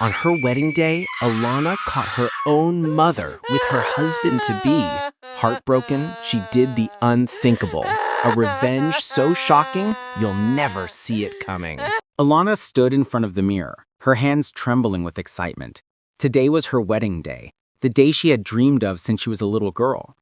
On her wedding day, Alana caught her own mother with her husband-to-be. Heartbroken, she did the unthinkable. A revenge so shocking, you'll never see it coming. Alana stood in front of the mirror, her hands trembling with excitement. Today was her wedding day, the day she had dreamed of since she was a little girl.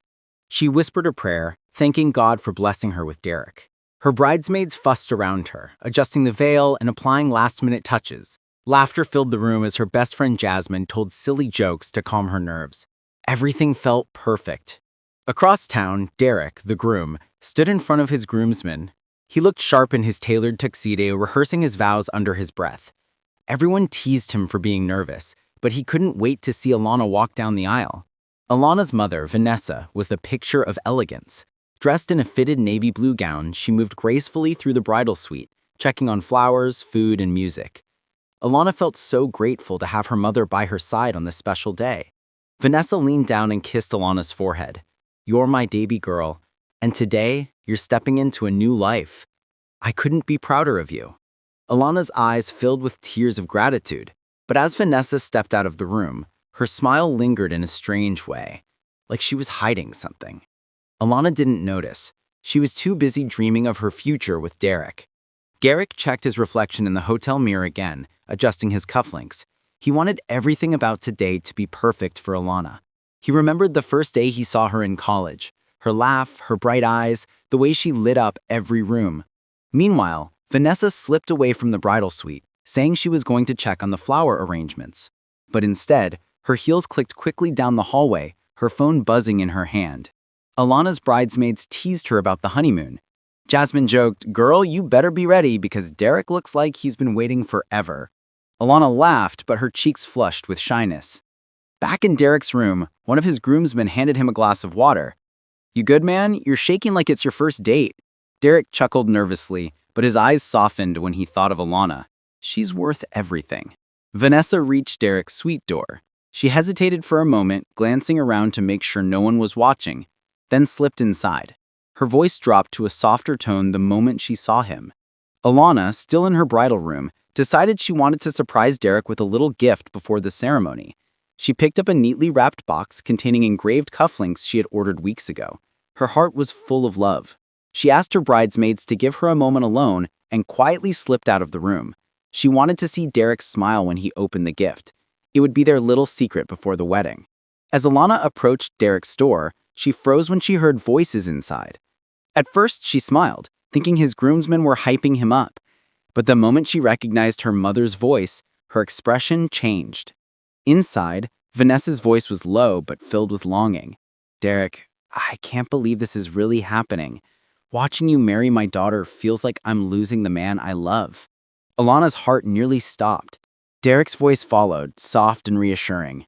She whispered a prayer, thanking God for blessing her with Derek. Her bridesmaids fussed around her, adjusting the veil and applying last-minute touches. Laughter filled the room as her best friend Jasmine told silly jokes to calm her nerves. Everything felt perfect. Across town, Derek, the groom, stood in front of his groomsmen. He looked sharp in his tailored tuxedo, rehearsing his vows under his breath. Everyone teased him for being nervous, but he couldn't wait to see Alana walk down the aisle. Alana's mother, Vanessa, was the picture of elegance. Dressed in a fitted navy blue gown, she moved gracefully through the bridal suite, checking on flowers, food, and music. Alana felt so grateful to have her mother by her side on this special day. Vanessa leaned down and kissed Alana's forehead. "You're my baby girl, and today, you're stepping into a new life. I couldn't be prouder of you." Alana's eyes filled with tears of gratitude, but as Vanessa stepped out of the room, her smile lingered in a strange way, like she was hiding something. Alana didn't notice. She was too busy dreaming of her future with Derek. Derek checked his reflection in the hotel mirror again, adjusting his cufflinks. He wanted everything about today to be perfect for Alana. He remembered the first day he saw her in college. Her laugh, her bright eyes, the way she lit up every room. Meanwhile, Vanessa slipped away from the bridal suite, saying she was going to check on the flower arrangements. But instead, her heels clicked quickly down the hallway, her phone buzzing in her hand. Alana's bridesmaids teased her about the honeymoon. Jasmine joked, "Girl, you better be ready because Derek looks like he's been waiting forever." Alana laughed, but her cheeks flushed with shyness. Back in Derek's room, one of his groomsmen handed him a glass of water. "You good, man? You're shaking like it's your first date." Derek chuckled nervously, but his eyes softened when he thought of Alana. She's worth everything. Vanessa reached Derek's suite door. She hesitated for a moment, glancing around to make sure no one was watching, then slipped inside. Her voice dropped to a softer tone the moment she saw him. Alana, still in her bridal room, decided she wanted to surprise Derek with a little gift before the ceremony. She picked up a neatly wrapped box containing engraved cufflinks she had ordered weeks ago. Her heart was full of love. She asked her bridesmaids to give her a moment alone and quietly slipped out of the room. She wanted to see Derek smile when he opened the gift. It would be their little secret before the wedding. As Alana approached Derek's door, she froze when she heard voices inside. At first, she smiled, thinking his groomsmen were hyping him up. But the moment she recognized her mother's voice, her expression changed. Inside, Vanessa's voice was low but filled with longing. "Derek, I can't believe this is really happening. Watching you marry my daughter feels like I'm losing the man I love." Alana's heart nearly stopped. Derek's voice followed, soft and reassuring.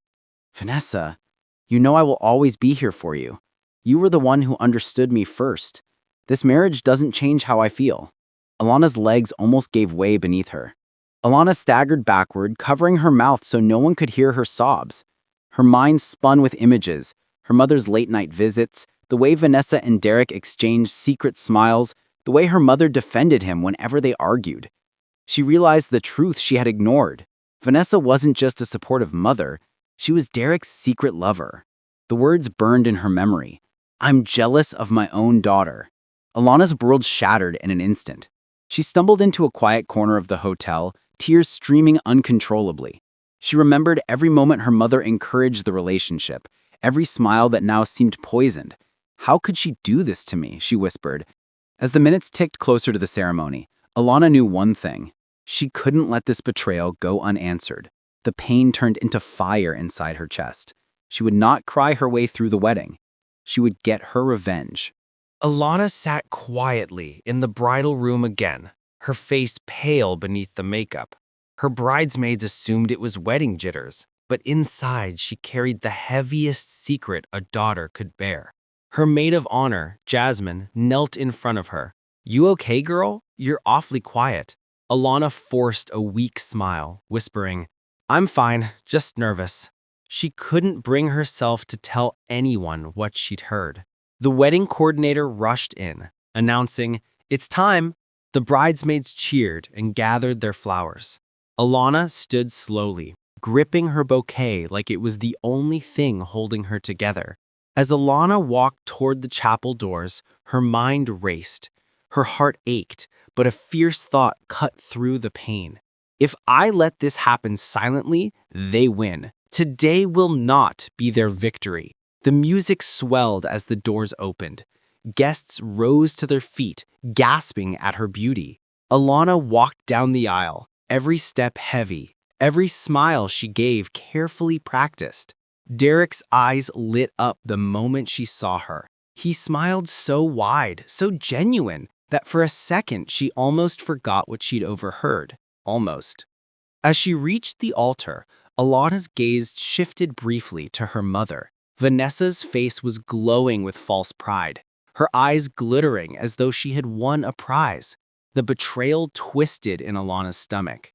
"Vanessa, you know I will always be here for you. You were the one who understood me first. This marriage doesn't change how I feel." Alana's legs almost gave way beneath her. Alana staggered backward, covering her mouth so no one could hear her sobs. Her mind spun with images, her mother's late-night visits, the way Vanessa and Derek exchanged secret smiles, the way her mother defended him whenever they argued. She realized the truth she had ignored. Vanessa wasn't just a supportive mother, she was Derek's secret lover. The words burned in her memory. "I'm jealous of my own daughter." Alana's world shattered in an instant. She stumbled into a quiet corner of the hotel, tears streaming uncontrollably. She remembered every moment her mother encouraged the relationship, every smile that now seemed poisoned. "How could she do this to me?" she whispered. As the minutes ticked closer to the ceremony, Alana knew one thing. She couldn't let this betrayal go unanswered. The pain turned into fire inside her chest. She would not cry her way through the wedding. She would get her revenge. Alana sat quietly in the bridal room again, her face pale beneath the makeup. Her bridesmaids assumed it was wedding jitters, but inside she carried the heaviest secret a daughter could bear. Her maid of honor, Jasmine, knelt in front of her. "You okay, girl? You're awfully quiet." Alana forced a weak smile, whispering, "I'm fine, just nervous." She couldn't bring herself to tell anyone what she'd heard. The wedding coordinator rushed in, announcing, "It's time." The bridesmaids cheered and gathered their flowers. Alana stood slowly, gripping her bouquet like it was the only thing holding her together. As Alana walked toward the chapel doors, her mind raced. Her heart ached, but a fierce thought cut through the pain. If I let this happen silently, they win. Today will not be their victory. The music swelled as the doors opened. Guests rose to their feet, gasping at her beauty. Alana walked down the aisle, every step heavy, every smile she gave carefully practiced. Derek's eyes lit up the moment she saw her. He smiled so wide, so genuine, that for a second she almost forgot what she'd overheard. Almost. As she reached the altar, Alana's gaze shifted briefly to her mother. Vanessa's face was glowing with false pride, her eyes glittering as though she had won a prize. The betrayal twisted in Alana's stomach.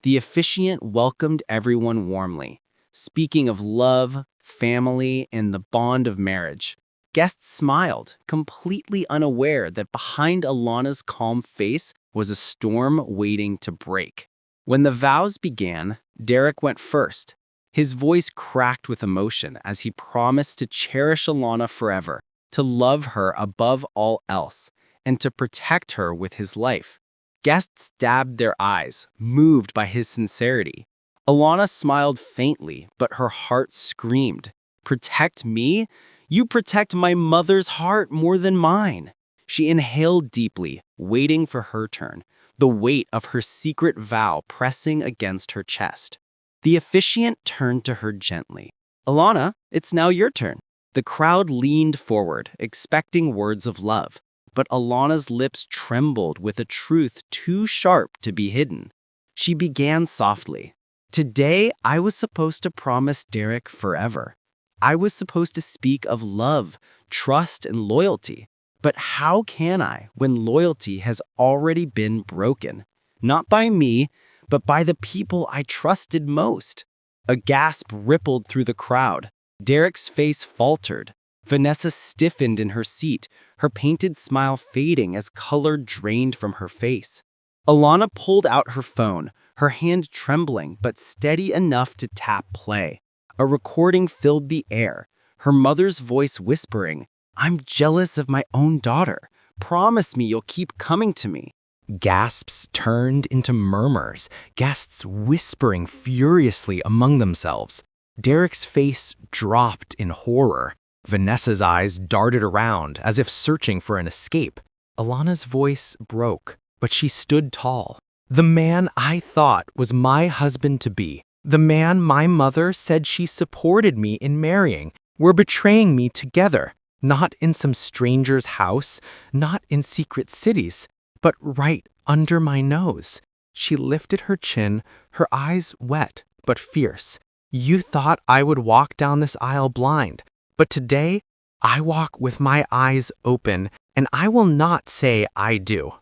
The officiant welcomed everyone warmly, speaking of love, family, and the bond of marriage. Guests smiled, completely unaware that behind Alana's calm face was a storm waiting to break. When the vows began, Derek went first. His voice cracked with emotion as he promised to cherish Alana forever, to love her above all else, and to protect her with his life. Guests dabbed their eyes, moved by his sincerity. Alana smiled faintly, but her heart screamed, "Protect me? You protect my mother's heart more than mine." She inhaled deeply, waiting for her turn, the weight of her secret vow pressing against her chest. The officiant turned to her gently. "Alana, it's now your turn." The crowd leaned forward, expecting words of love, but Alana's lips trembled with a truth too sharp to be hidden. She began softly. "Today, I was supposed to promise Derek forever. I was supposed to speak of love, trust, and loyalty. But how can I when loyalty has already been broken? Not by me, but by the people I trusted most." A gasp rippled through the crowd. Derek's face faltered. Vanessa stiffened in her seat, her painted smile fading as color drained from her face. Alana pulled out her phone, her hand trembling but steady enough to tap play. A recording filled the air, her mother's voice whispering, "I'm jealous of my own daughter. Promise me you'll keep coming to me." Gasps turned into murmurs, guests whispering furiously among themselves. Derek's face dropped in horror. Vanessa's eyes darted around as if searching for an escape. Alana's voice broke, but she stood tall. "The man I thought was my husband-to-be, the man my mother said she supported me in marrying, were betraying me together, not in some stranger's house, not in secret cities, but right under my nose." She lifted her chin, her eyes wet but fierce. "You thought I would walk down this aisle blind, but today I walk with my eyes open, and I will not say I do."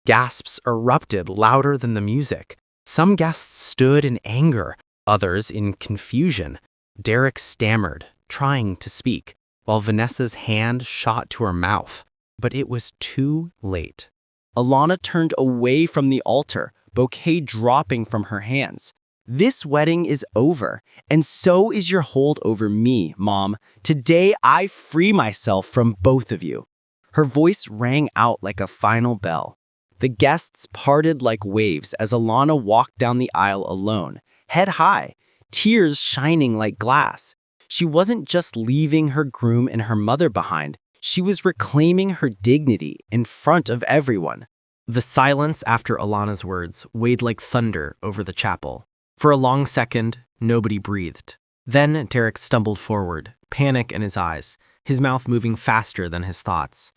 Gasps erupted louder than the music. Some guests stood in anger, others in confusion. Derek stammered, trying to speak, while Vanessa's hand shot to her mouth. But it was too late. Alana turned away from the altar, bouquet dropping from her hands. "This wedding is over, and so is your hold over me, Mom. Today I free myself from both of you." Her voice rang out like a final bell. The guests parted like waves as Alana walked down the aisle alone, head high, tears shining like glass. She wasn't just leaving her groom and her mother behind, she was reclaiming her dignity in front of everyone. The silence after Alana's words weighed like thunder over the chapel. For a long second, nobody breathed. Then Derek stumbled forward, panic in his eyes, his mouth moving faster than his thoughts.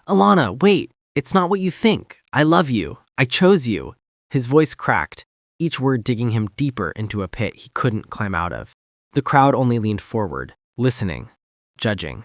"Alana, wait! It's not what you think. I love you. I chose you." His voice cracked, each word digging him deeper into a pit he couldn't climb out of. The crowd only leaned forward, listening, judging.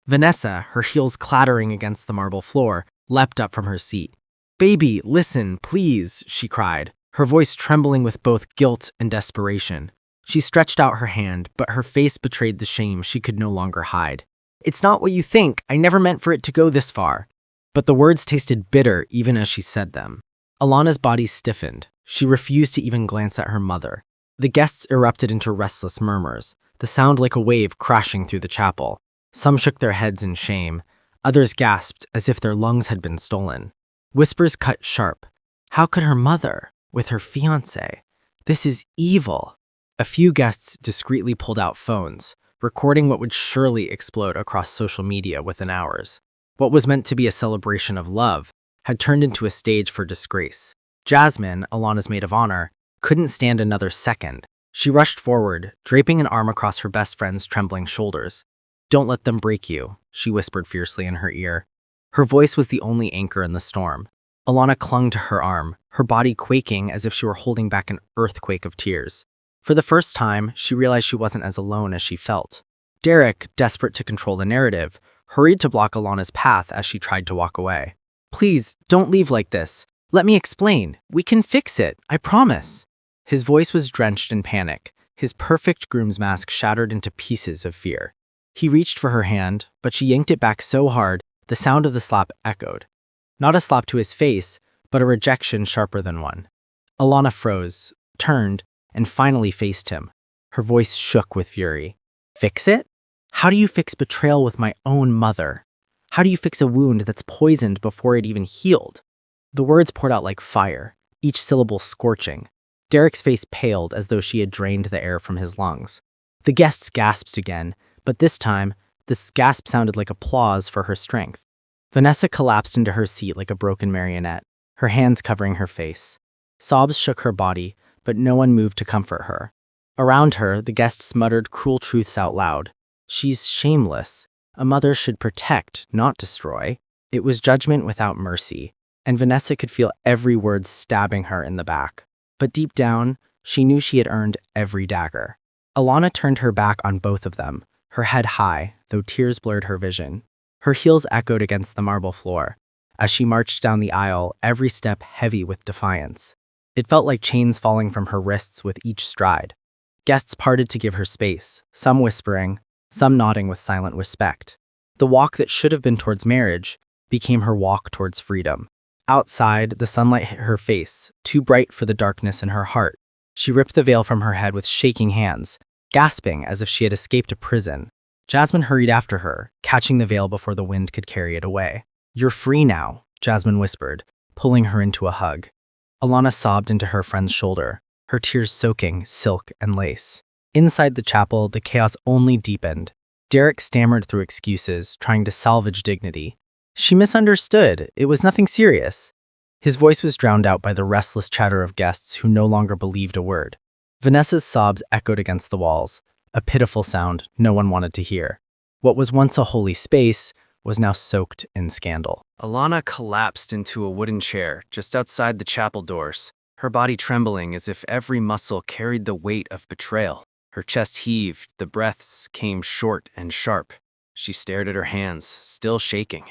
Vanessa, her heels clattering against the marble floor, leapt up from her seat. "Baby, listen, please," she cried, her voice trembling with both guilt and desperation. She stretched out her hand, but her face betrayed the shame she could no longer hide. "It's not what you think. I never meant for it to go this far." But the words tasted bitter even as she said them. Alana's body stiffened. She refused to even glance at her mother. The guests erupted into restless murmurs, the sound like a wave crashing through the chapel. Some shook their heads in shame. Others gasped as if their lungs had been stolen. Whispers cut sharp. How could her mother, with her fiancé? This is evil. A few guests discreetly pulled out phones, recording what would surely explode across social media within hours. What was meant to be a celebration of love had turned into a stage for disgrace. Jasmine, Alana's maid of honor, couldn't stand another second. She rushed forward, draping an arm across her best friend's trembling shoulders. "Don't let them break you," she whispered fiercely in her ear. Her voice was the only anchor in the storm. Alana clung to her arm, her body quaking as if she were holding back an earthquake of tears. For the first time, she realized she wasn't as alone as she felt. Derek, desperate to control the narrative, hurried to block Alana's path as she tried to walk away. "Please, don't leave like this. Let me explain. We can fix it, I promise." His voice was drenched in panic, his perfect groom's mask shattered into pieces of fear. He reached for her hand, but she yanked it back so hard, the sound of the slap echoed. Not a slap to his face, but a rejection sharper than one. Alana froze, turned, and finally faced him. Her voice shook with fury. "Fix it? How do you fix betrayal with my own mother? How do you fix a wound that's poisoned before it even healed?" The words poured out like fire, each syllable scorching. Derek's face paled as though she had drained the air from his lungs. The guests gasped again, but this time, this gasp sounded like applause for her strength. Vanessa collapsed into her seat like a broken marionette, her hands covering her face. Sobs shook her body, but no one moved to comfort her. Around her, the guests muttered cruel truths out loud. "She's shameless. A mother should protect, not destroy." It was judgment without mercy, and Vanessa could feel every word stabbing her in the back. But deep down, she knew she had earned every dagger. Alana turned her back on both of them, her head high, though tears blurred her vision. Her heels echoed against the marble floor. As she marched down the aisle, every step heavy with defiance. It felt like chains falling from her wrists with each stride. Guests parted to give her space, some whispering, some nodding with silent respect. The walk that should have been towards marriage became her walk towards freedom. Outside, the sunlight hit her face, too bright for the darkness in her heart. She ripped the veil from her head with shaking hands, gasping as if she had escaped a prison. Jasmine hurried after her, catching the veil before the wind could carry it away. "You're free now," Jasmine whispered, pulling her into a hug. Alana sobbed into her friend's shoulder, her tears soaking silk and lace. Inside the chapel, the chaos only deepened. Derek stammered through excuses, trying to salvage dignity. She misunderstood. It was nothing serious. His voice was drowned out by the restless chatter of guests who no longer believed a word. Vanessa's sobs echoed against the walls, a pitiful sound no one wanted to hear. What was once a holy space was now soaked in scandal. Alana collapsed into a wooden chair just outside the chapel doors, her body trembling as if every muscle carried the weight of betrayal. Her chest heaved, the breaths came short and sharp. She stared at her hands, still shaking.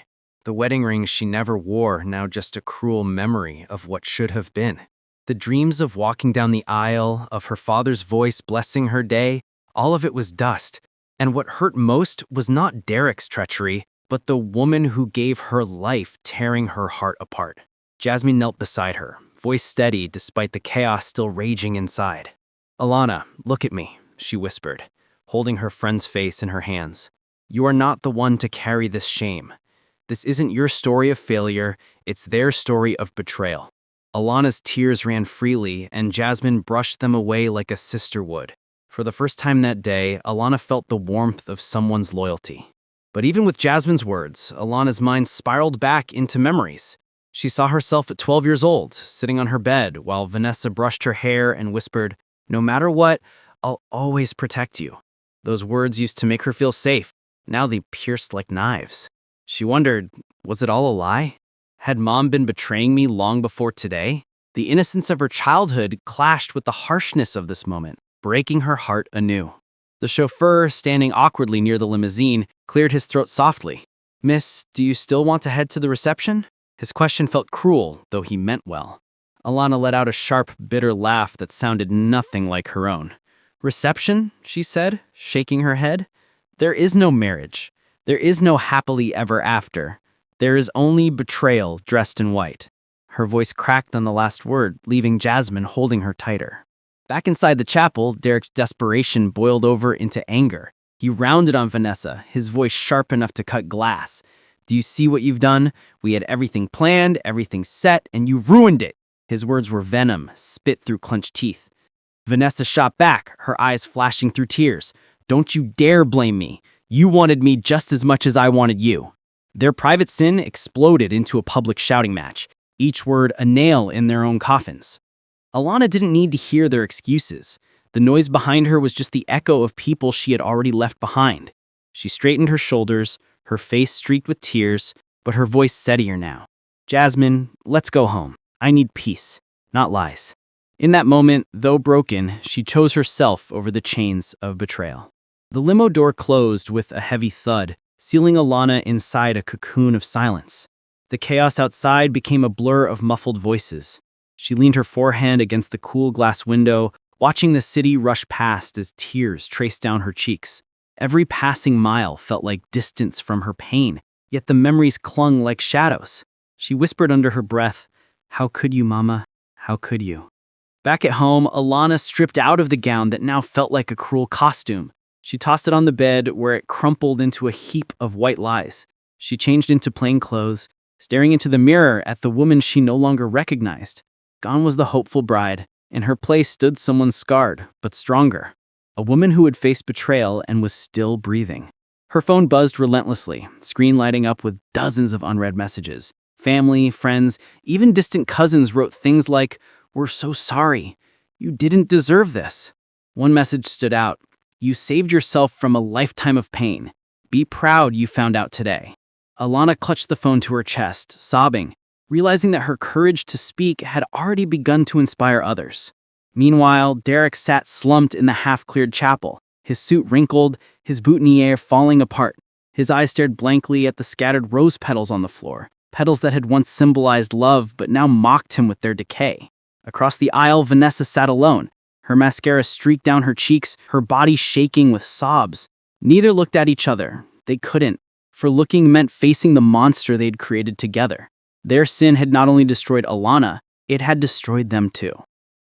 The wedding ring she never wore, now just a cruel memory of what should have been. The dreams of walking down the aisle, of her father's voice blessing her day, all of it was dust. And what hurt most was not Derek's treachery, but the woman who gave her life tearing her heart apart. Jasmine knelt beside her, voice steady despite the chaos still raging inside. "Alana, look at me," she whispered, holding her friend's face in her hands. "You are not the one to carry this shame. This isn't your story of failure, it's their story of betrayal." Alana's tears ran freely, and Jasmine brushed them away like a sister would. For the first time that day, Alana felt the warmth of someone's loyalty. But even with Jasmine's words, Alana's mind spiraled back into memories. She saw herself at 12 years old, sitting on her bed, while Vanessa brushed her hair and whispered, "No matter what, I'll always protect you." Those words used to make her feel safe. Now they pierced like knives. She wondered, was it all a lie? Had Mom been betraying me long before today? The innocence of her childhood clashed with the harshness of this moment, breaking her heart anew. The chauffeur, standing awkwardly near the limousine, cleared his throat softly. "Miss, do you still want to head to the reception?" His question felt cruel, though he meant well. Alana let out a sharp, bitter laugh that sounded nothing like her own. "Reception?" she said, shaking her head. "There is no marriage. There is no happily ever after. There is only betrayal dressed in white." Her voice cracked on the last word, leaving Jasmine holding her tighter. Back inside the chapel, Derek's desperation boiled over into anger. He rounded on Vanessa, his voice sharp enough to cut glass. "Do you see what you've done? We had everything planned, everything set, and you ruined it." His words were venom, spit through clenched teeth. Vanessa shot back, her eyes flashing through tears. "Don't you dare blame me. You wanted me just as much as I wanted you." Their private sin exploded into a public shouting match, each word a nail in their own coffins. Alana didn't need to hear their excuses. The noise behind her was just the echo of people she had already left behind. She straightened her shoulders, her face streaked with tears, but her voice steadier now. "Jasmine, let's go home. I need peace, not lies." In that moment, though broken, she chose herself over the chains of betrayal. The limo door closed with a heavy thud, sealing Alana inside a cocoon of silence. The chaos outside became a blur of muffled voices. She leaned her forehand against the cool glass window, watching the city rush past as tears traced down her cheeks. Every passing mile felt like distance from her pain, yet the memories clung like shadows. She whispered under her breath, "How could you, Mama? How could you?" Back at home, Alana stripped out of the gown that now felt like a cruel costume. She tossed it on the bed, where it crumpled into a heap of white lies. She changed into plain clothes, staring into the mirror at the woman she no longer recognized. Gone was the hopeful bride. In her place stood someone scarred, but stronger. A woman who had faced betrayal and was still breathing. Her phone buzzed relentlessly, screen lighting up with dozens of unread messages. Family, friends, even distant cousins wrote things like, "We're so sorry. You didn't deserve this." One message stood out. "You saved yourself from a lifetime of pain. Be proud you found out today." Alana clutched the phone to her chest, sobbing, realizing that her courage to speak had already begun to inspire others. Meanwhile, Derek sat slumped in the half-cleared chapel, his suit wrinkled, his boutonniere falling apart. His eyes stared blankly at the scattered rose petals on the floor, petals that had once symbolized love but now mocked him with their decay. Across the aisle, Vanessa sat alone, her mascara streaked down her cheeks, her body shaking with sobs. Neither looked at each other. They couldn't, for looking meant facing the monster they'd created together. Their sin had not only destroyed Alana, it had destroyed them too.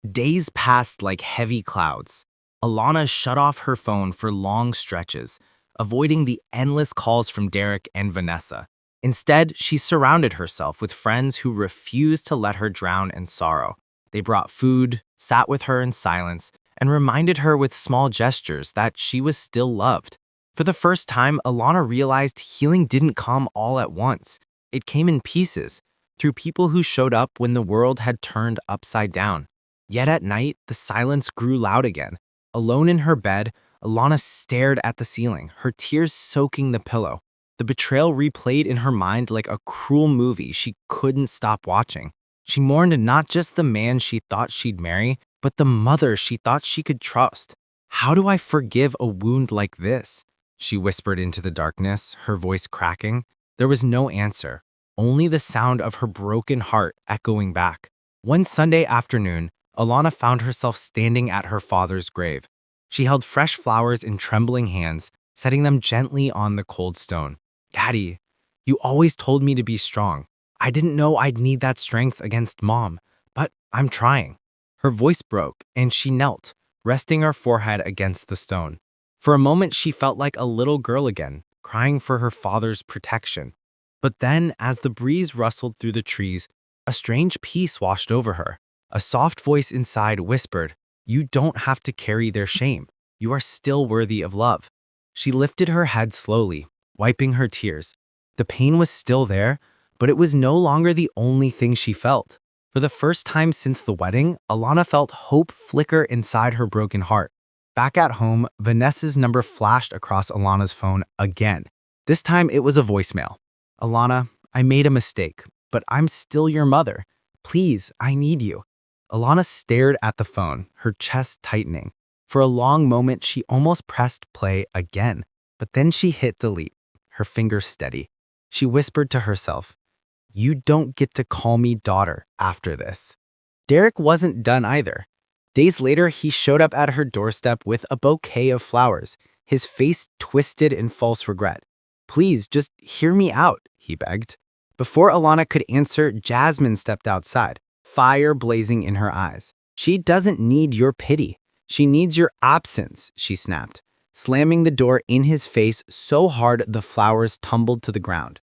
Days passed like heavy clouds. Alana shut off her phone for long stretches, avoiding the endless calls from Derek and Vanessa. Instead, she surrounded herself with friends who refused to let her drown in sorrow. They brought food, sat with her in silence, and reminded her with small gestures that she was still loved. For the first time, Alana realized healing didn't come all at once. It came in pieces, through people who showed up when the world had turned upside down. Yet at night, the silence grew loud again. Alone in her bed, Alana stared at the ceiling, her tears soaking the pillow. The betrayal replayed in her mind like a cruel movie she couldn't stop watching. She mourned not just the man she thought she'd marry, but the mother she thought she could trust. "How do I forgive a wound like this?" she whispered into the darkness, her voice cracking. There was no answer, only the sound of her broken heart echoing back. One Sunday afternoon, Alana found herself standing at her father's grave. She held fresh flowers in trembling hands, setting them gently on the cold stone. "Daddy, you always told me to be strong. I didn't know I'd need that strength against Mom, but I'm trying." Her voice broke, and she knelt, resting her forehead against the stone. For a moment, she felt like a little girl again, crying for her father's protection. But then, as the breeze rustled through the trees, a strange peace washed over her. A soft voice inside whispered, "You don't have to carry their shame. You are still worthy of love." She lifted her head slowly, wiping her tears. The pain was still there, but it was no longer the only thing she felt. For the first time since the wedding, Alana felt hope flicker inside her broken heart. Back at home, Vanessa's number flashed across Alana's phone again. This time it was a voicemail. "Alana, I made a mistake, but I'm still your mother. Please, I need you." Alana stared at the phone, her chest tightening. For a long moment, she almost pressed play again, but then she hit delete, her fingers steady. She whispered to herself, "You don't get to call me daughter after this." Derek wasn't done either. Days later, he showed up at her doorstep with a bouquet of flowers, his face twisted in false regret. "Please, just hear me out," he begged. Before Alana could answer, Jasmine stepped outside, fire blazing in her eyes. She doesn't need your pity. She needs your absence, she snapped, slamming the door in his face so hard the flowers tumbled to the ground.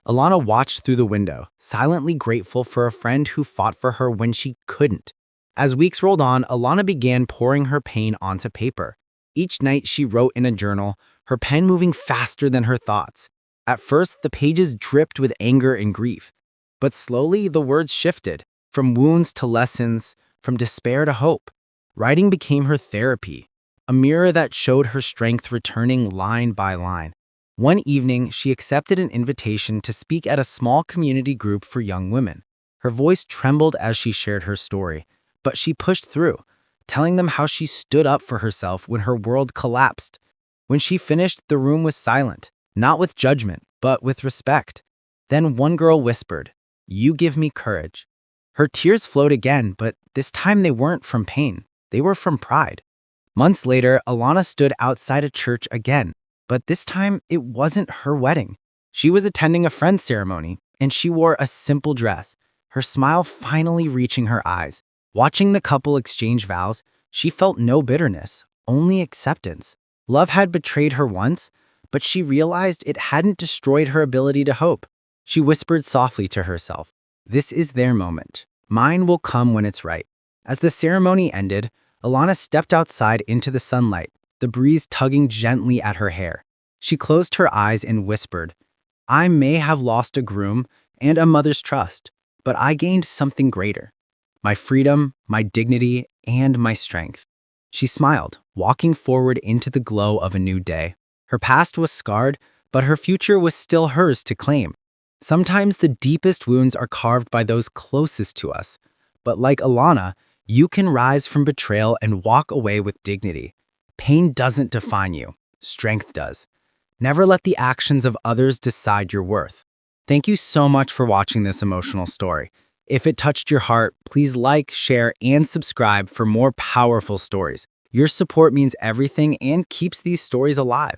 Alana watched through the window, silently grateful for a friend who fought for her when she couldn't. As weeks rolled on, Alana began pouring her pain onto paper. Each night she wrote in a journal, her pen moving faster than her thoughts. At first, the pages dripped with anger and grief. But slowly, the words shifted, from wounds to lessons, from despair to hope. Writing became her therapy, a mirror that showed her strength returning line by line. One evening, she accepted an invitation to speak at a small community group for young women. Her voice trembled as she shared her story, but she pushed through, telling them how she stood up for herself when her world collapsed. When she finished, the room was silent, not with judgment, but with respect. Then one girl whispered, "You give me courage." Her tears flowed again, but this time they weren't from pain. They were from pride. Months later, Alana stood outside a church again, but this time it wasn't her wedding. She was attending a friend's ceremony, and she wore a simple dress, her smile finally reaching her eyes. Watching the couple exchange vows, she felt no bitterness, only acceptance. Love had betrayed her once, but she realized it hadn't destroyed her ability to hope. She whispered softly to herself, "This is their moment. Mine will come when it's right." As the ceremony ended, Alana stepped outside into the sunlight, the breeze tugging gently at her hair. She closed her eyes and whispered, "I may have lost a groom and a mother's trust, but I gained something greater. My freedom, my dignity, and my strength." She smiled, walking forward into the glow of a new day. Her past was scarred, but her future was still hers to claim. Sometimes the deepest wounds are carved by those closest to us. But like Alana, you can rise from betrayal and walk away with dignity. Pain doesn't define you. Strength does. Never let the actions of others decide your worth. Thank you so much for watching this emotional story. If it touched your heart, please like, share, and subscribe for more powerful stories. Your support means everything and keeps these stories alive.